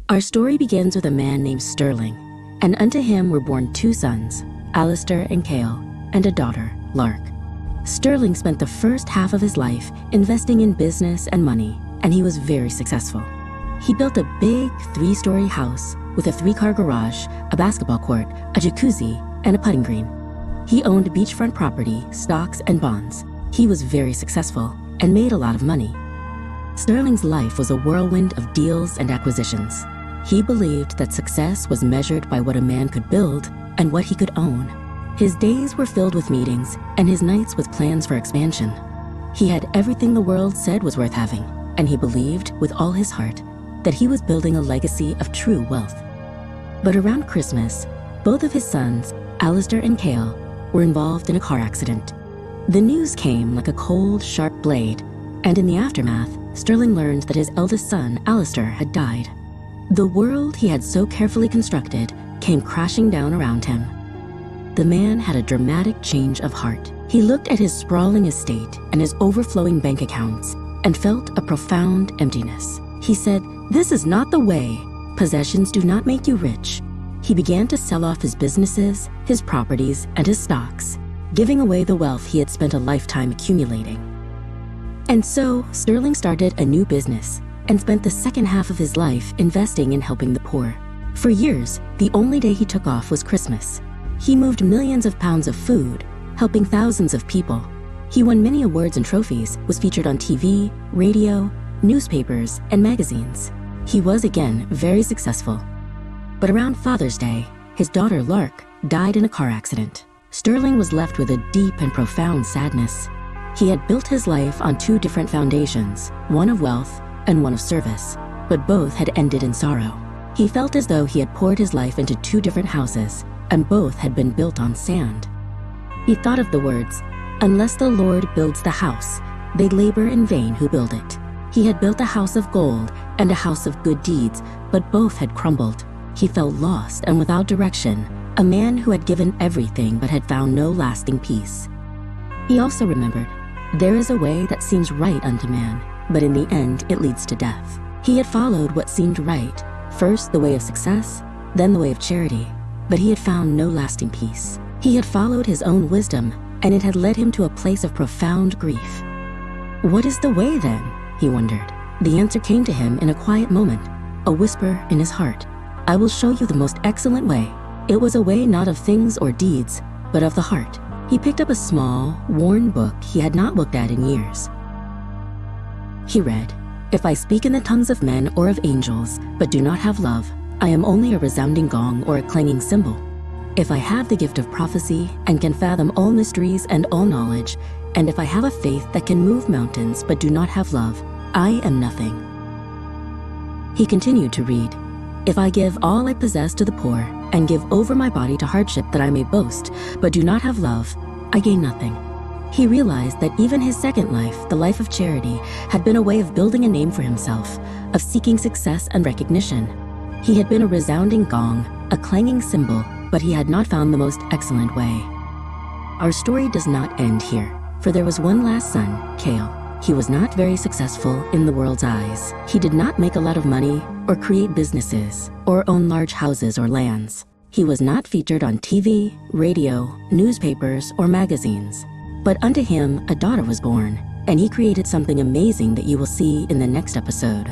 Our story begins with a man named Sterling, and unto him were born two sons, Alistair and Cale, and a daughter, Lark. Sterling spent the first half of his life investing in business and money, and he was very successful. He built a big 3-story house with a 3-car garage, a basketball court, a jacuzzi, and a putting green. He owned beachfront property, stocks, and bonds. He was very successful and made a lot of money. Sterling's life was a whirlwind of deals and acquisitions. He believed that success was measured by what a man could build and what he could own. His days were filled with meetings and his nights with plans for expansion. He had everything the world said was worth having, and he believed with all his heart that he was building a legacy of true wealth. But around Christmas, both of his sons, Alistair and Cale, were involved in a car accident. The news came like a cold, sharp blade, and in the aftermath, Sterling learned that his eldest son, Alistair, had died. The world he had so carefully constructed came crashing down around him. The man had a dramatic change of heart. He looked at his sprawling estate and his overflowing bank accounts and felt a profound emptiness. He said, "This is not the way. Possessions do not make you rich." He began to sell off his businesses, his properties, and his stocks, giving away the wealth he had spent a lifetime accumulating. And so, Sterling started a new business and spent the second half of his life investing in helping the poor. For years, the only day he took off was Christmas. He moved millions of pounds of food, helping thousands of people. He won many awards and trophies, was featured on TV, radio, newspapers, and magazines. He was again very successful. But around Father's Day, his daughter Lark died in a car accident. Sterling was left with a deep and profound sadness. He had built his life on 2 different foundations, one of wealth and one of service, but both had ended in sorrow. He felt as though he had poured his life into 2 different houses, and both had been built on sand. He thought of the words, "Unless the Lord builds the house, they labor in vain who build it." He had built a house of gold and a house of good deeds, but both had crumbled. He felt lost and without direction, a man who had given everything but had found no lasting peace. He also remembered, there is a way that seems right unto man, but in the end it leads to death. He had followed what seemed right, first the way of success, then the way of charity, but he had found no lasting peace. He had followed his own wisdom, and it had led him to a place of profound grief. What is the way then? He wondered. The answer came to him in a quiet moment, a whisper in his heart. I will show you the most excellent way. It was a way not of things or deeds, but of the heart. He picked up a small, worn book he had not looked at in years. He read, "If I speak in the tongues of men or of angels, but do not have love, I am only a resounding gong or a clanging cymbal. If I have the gift of prophecy and can fathom all mysteries and all knowledge, and if I have a faith that can move mountains but do not have love, I am nothing." He continued to read, "If I give all I possess to the poor and give over my body to hardship that I may boast, but do not have love, I gain nothing." He realized that even his second life, the life of charity, had been a way of building a name for himself, of seeking success and recognition. He had been a resounding gong, a clanging cymbal, but he had not found the most excellent way. Our story does not end here, for there was one last son, Cale. He was not very successful in the world's eyes. He did not make a lot of money, or create businesses, or own large houses or lands. He was not featured on TV, radio, newspapers, or magazines. But unto him a daughter was born, and he created something amazing that you will see in the next episode.